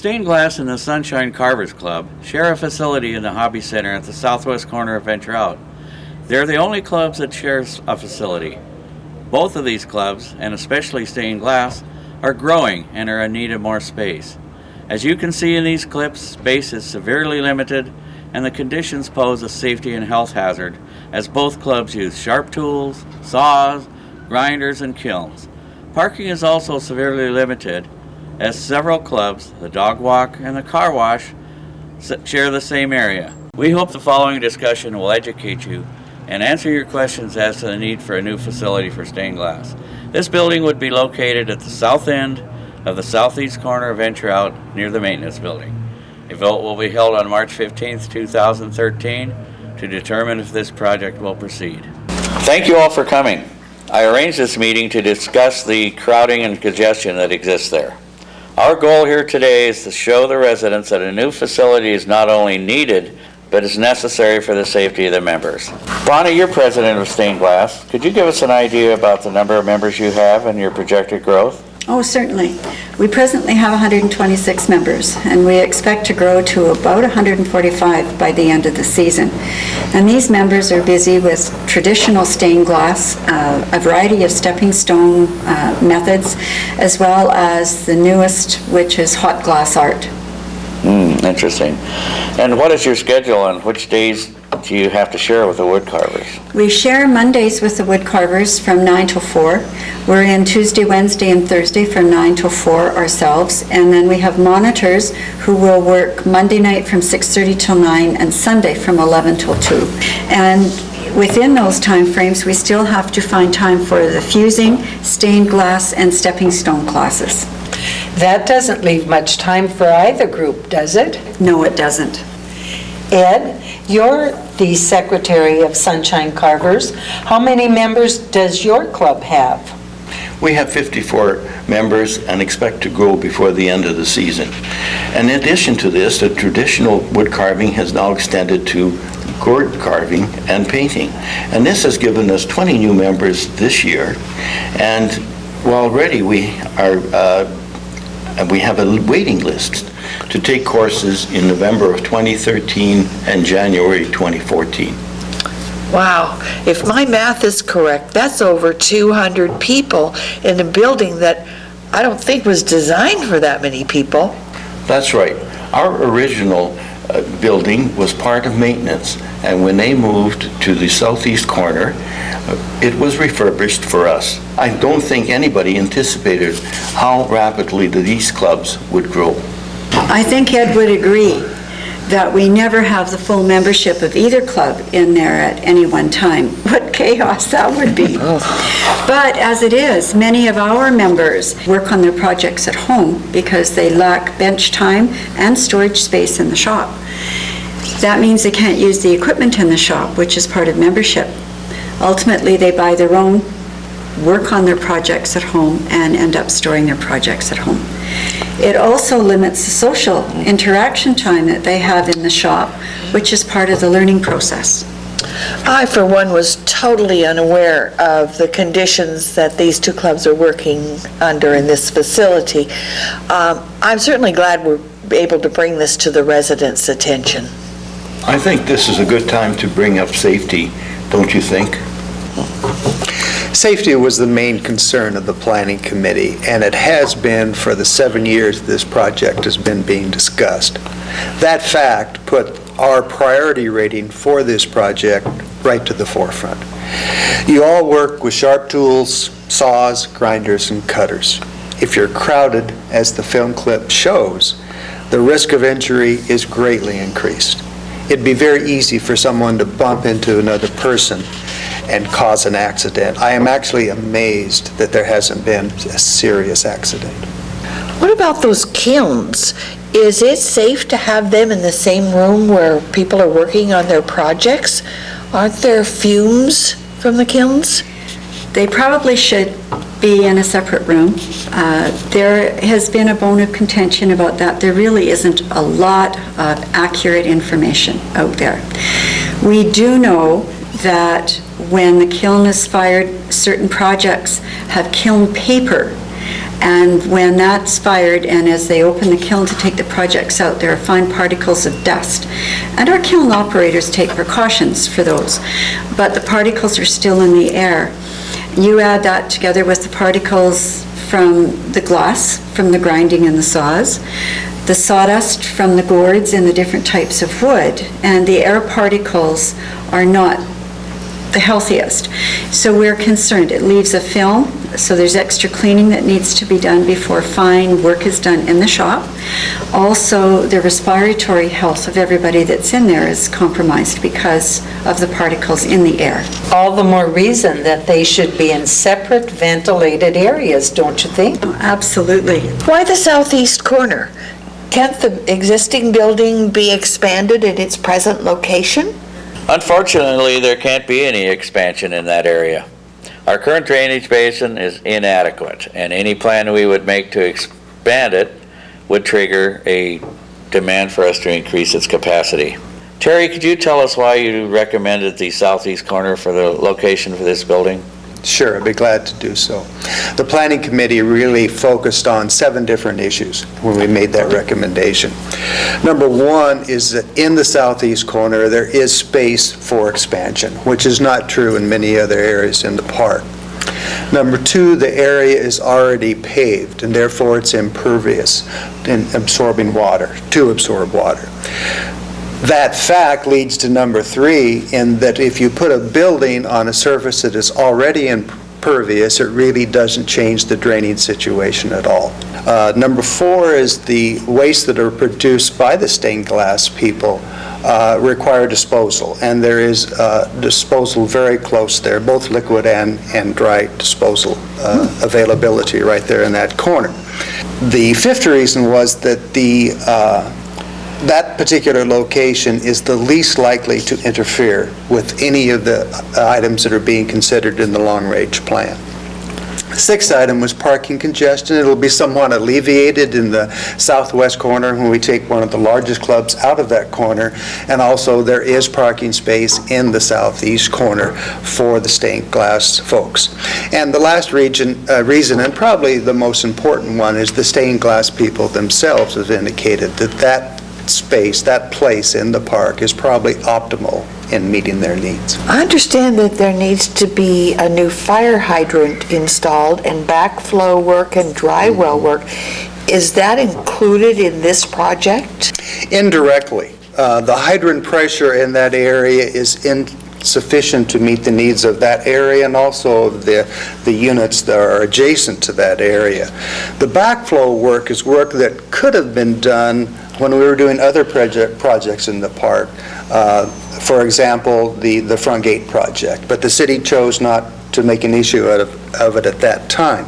Stained Glass and the Sunshine Carvers Club share a facility in the Hobby Center at the southwest corner of Venture Out. They're the only clubs that share a facility. Both of these clubs, and especially Stained Glass, are growing and are in need of more space. As you can see in these clips, space is severely limited and the conditions pose a safety and health hazard as both clubs use sharp tools, saws, grinders, and kilns. Parking is also severely limited as several clubs, the dog walk and the car wash, share the same area. We hope the following discussion will educate you and answer your questions as to the need for a new facility for Stained Glass. This building would be located at the south end of the southeast corner of Venture Out near the maintenance building. A vote will be held on March 15th, 2013 to determine if this project will proceed. Thank you all for coming. I arranged this meeting to discuss the crowding and congestion that exists there. Our goal here today is to show the residents that a new facility is not only needed, but is necessary for the safety of the members. Bonnie, you're president of Stained Glass. Could you give us an idea about the number of members you have and your projected growth? Oh, certainly. We presently have 126 members, and we expect to grow to about 145 by the end of the season. And these members are busy with traditional stained glass, a variety of stepping stone methods, as well as the newest, which is hot glass art. Interesting. And what is your schedule and which days do you have to share with the wood carvers? We share Mondays with the wood carvers from 9 till 4. We're in Tuesday, Wednesday, and Thursday from 9 till 4 ourselves. And then we have monitors who will work Monday night from 6:30 till 9 and Sunday from 11 till 2. And within those time frames, we still have to find time for the fusing, stained glass, and stepping stone classes. That doesn't leave much time for either group, does it? No, it doesn't. Ed, you're the secretary of Sunshine Carvers. How many members does your club have? We have 54 members and expect to grow before the end of the season. And in addition to this, the traditional wood carving has now extended to gourd carving and painting. And this has given us 20 new members this year. And already we have a waiting list to take courses in November of 2013 and January 2014. Wow, if my math is correct, that's over 200 people in a building that I don't think was designed for that many people. That's right. Our original building was part of maintenance, and when they moved to the southeast corner, it was refurbished for us. I don't think anybody anticipated how rapidly these clubs would grow. I think Ed would agree that we never have the full membership of either club in there at any one time. What chaos that would be. But as it is, many of our members work on their projects at home because they lack bench time and storage space in the shop. That means they can't use the equipment in the shop, which is part of membership. Ultimately, they buy their own, work on their projects at home, and end up storing their projects at home. It also limits the social interaction time that they have in the shop, which is part of the learning process. I, for one, was totally unaware of the conditions that these two clubs are working under in this facility. I'm certainly glad we're able to bring this to the residents' attention. I think this is a good time to bring up safety, don't you think? Safety was the main concern of the planning committee, and it has been for the 7 years this project has been being discussed. That fact put our priority rating for this project right to the forefront. You all work with sharp tools, saws, grinders, and cutters. If you're crowded, as the film clip shows, the risk of injury is greatly increased. It'd be very easy for someone to bump into another person and cause an accident. I am actually amazed that there hasn't been a serious accident. What about those kilns? Is it safe to have them in the same room where people are working on their projects? Aren't there fumes from the kilns? They probably should be in a separate room. There has been a bone of contention about that. There really isn't a lot of accurate information out there. We do know that when the kiln is fired, certain projects have kiln paper, And when that's fired, and as they open the kiln to take the projects out, there are fine particles of dust. And our kiln operators take precautions for those, but the particles are still in the air. You add that together with the particles from the glass, from the grinding in the saws, the sawdust from the gourds and the different types of wood, and the air particles are not the healthiest. So we're concerned. It leaves a film, so there's extra cleaning that needs to be done before fine work is done in the shop. Also, the respiratory health of everybody that's in there is compromised because of the particles in the air. All the more reason that they should be in separate ventilated areas, don't you think? Absolutely. Why the southeast corner? Can't the existing building be expanded in its present location? Unfortunately, there can't be any expansion in that area. Our current drainage basin is inadequate, and any plan we would make to expand it would trigger a demand for us to increase its capacity. Terry, could you tell us why you recommended the southeast corner for the location for this building? Sure, I'd be glad to do so. The Planning Committee really focused on 7 different issues when we made that recommendation. Number 1 is that in the southeast corner, there is space for expansion, which is not true in many other areas in the park. Number 2, the area is already paved, and therefore it's impervious in absorbing water, to absorb water. That fact leads to number 3, in that if you put a building on a surface that is already impervious, it really doesn't change the draining situation at all. Number 4 is the waste that are produced by the stained glass people require disposal, and there is disposal very close there, both liquid and dry disposal availability right there in that corner. The 5th reason was that that particular location is the least likely to interfere with any of the items that are being considered in the long-range plan. The 6th item was parking congestion. It'll be somewhat alleviated in the southwest corner when we take one of the largest clubs out of that corner, and also there is parking space in the southeast corner for the stained glass folks. And the last reason, and probably the most important one, is the stained glass people themselves have indicated that space, that place in the park is probably optimal in meeting their needs. I understand that there needs to be a new fire hydrant installed and backflow work and dry well work. Is that included in this project? Indirectly. The hydrant pressure in that area is insufficient to meet the needs of that area and also of the units that are adjacent to that area. The backflow work is work that could have been done when we were doing other projects in the park. For example, the front gate project, but the city chose not to make an issue out of it at that time.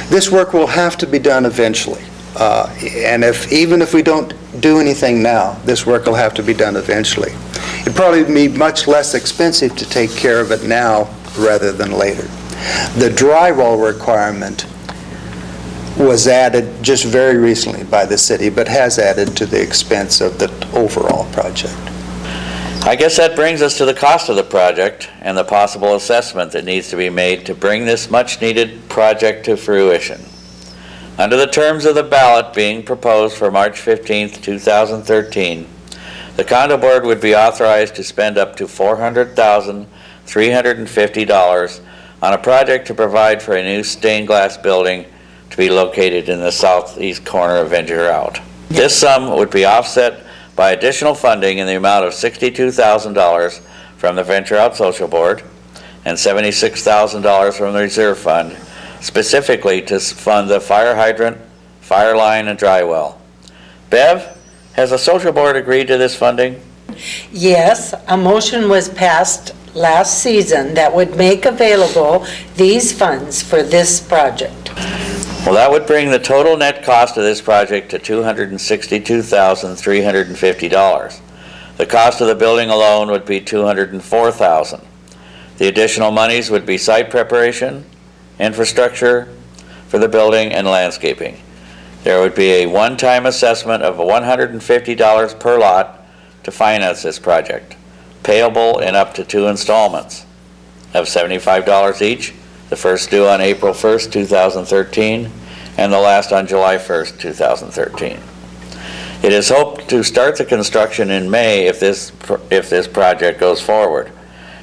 This work will have to be done eventually. And even if we don't do anything now, this work will have to be done eventually. It'd probably be much less expensive to take care of it now rather than later. The drywall requirement was added just very recently by the city, but has added to the expense of the overall project. I guess that brings us to the cost of the project and the possible assessment that needs to be made to bring this much-needed project to fruition. Under the terms of the ballot being proposed for March 15th, 2013, the condo board would be authorized to spend up to $400,350 on a project to provide for a new stained glass building to be located in the southeast corner of Venture Out. This sum would be offset by additional funding in the amount of $62,000 from the Venture Out Social Board and $76,000 from the Reserve Fund, specifically to fund the fire hydrant, fire line, and dry well. Bev, has the Social Board agreed to this funding? Yes, a motion was passed last season that would make available these funds for this project. Well, that would bring the total net cost of this project to $262,350. The cost of the building alone would be $204,000. The additional monies would be site preparation, infrastructure for the building, and landscaping. There would be a one-time assessment of $150 per lot to finance this project, payable in up to 2 installments of $75 each, the first due on April 1st, 2013, and the last on July 1st, 2013. It is hoped to start the construction in May if this project goes forward,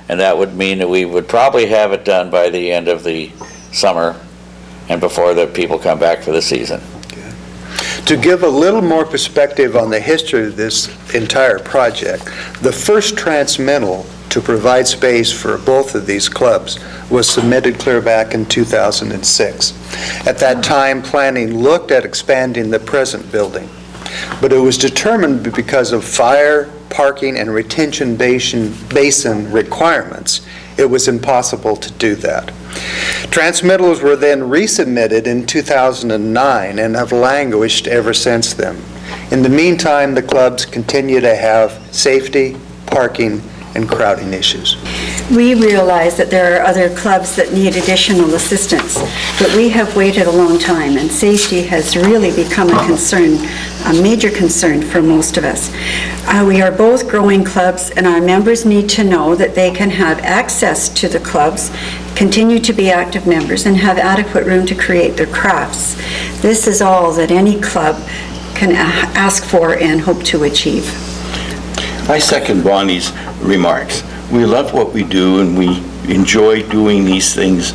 and that would mean that we would probably have it done by the end of the summer and before the people come back for the season. To give a little more perspective on the history of this entire project, the first transmittal to provide space for both of these clubs was submitted clear back in 2006. At that time, planning looked at expanding the present building, but it was determined because of fire, parking, and retention basin requirements, it was impossible to do that. Transmittals were then resubmitted in 2009 and have languished ever since then. In the meantime, the clubs continue to have safety, parking, and crowding issues. We realize that there are other clubs that need additional assistance, but we have waited a long time, and safety has really become a concern, a major concern for most of us. We are both growing clubs, and our members need to know that they can have access to the clubs, continue to be active members, and have adequate room to create their crafts. This is all that any club can ask for and hope to achieve. I second Bonnie's remarks. We love what we do, and we enjoy doing these things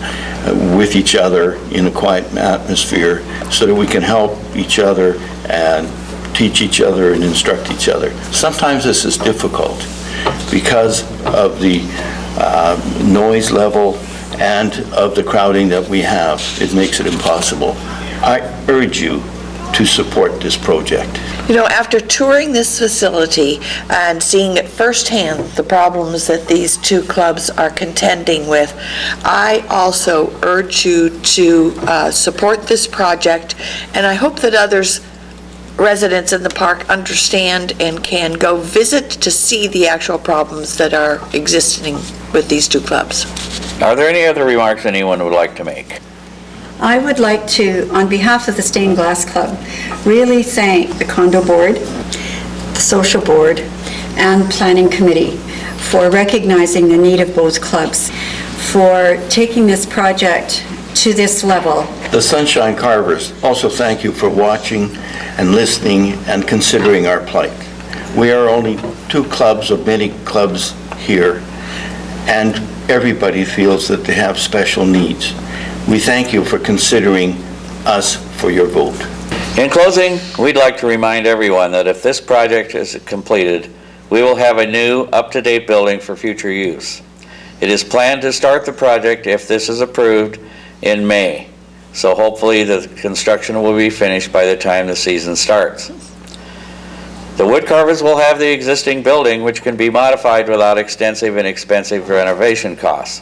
with each other in a quiet atmosphere so that we can help each other and teach each other and instruct each other. Sometimes this is difficult because of the noise level and of the crowding that we have. It makes it impossible. I urge you to support this project. You know, after touring this facility and seeing it firsthand, the problems that these two clubs are contending with, I also urge you to support this project, and I hope that residents in the park understand and can go visit to see the actual problems that are existing with these two clubs. Are there any other remarks anyone would like to make? I would like to, on behalf of the Stained Glass Club, really thank the condo board, the social board, and planning committee for recognizing the need of both clubs, for taking this project to this level. The Sunshine Carvers also thank you for watching and listening and considering our plight. We are only two clubs of many clubs here, and everybody feels that they have special needs. We thank you for considering us for your vote. In closing, we'd like to remind everyone that if this project is completed, we will have a new, up-to-date building for future use. It is planned to start the project, if this is approved, in May. So hopefully the construction will be finished by the time the season starts. The wood carvers will have the existing building, which can be modified without extensive and expensive renovation costs.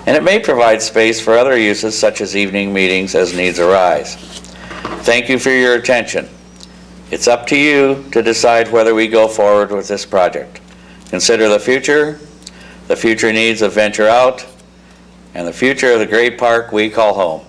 And it may provide space for other uses such as evening meetings as needs arise. Thank you for your attention. It's up to you to decide whether we go forward with this project. Consider the future needs of Venture Out, and the future of the great park we call home.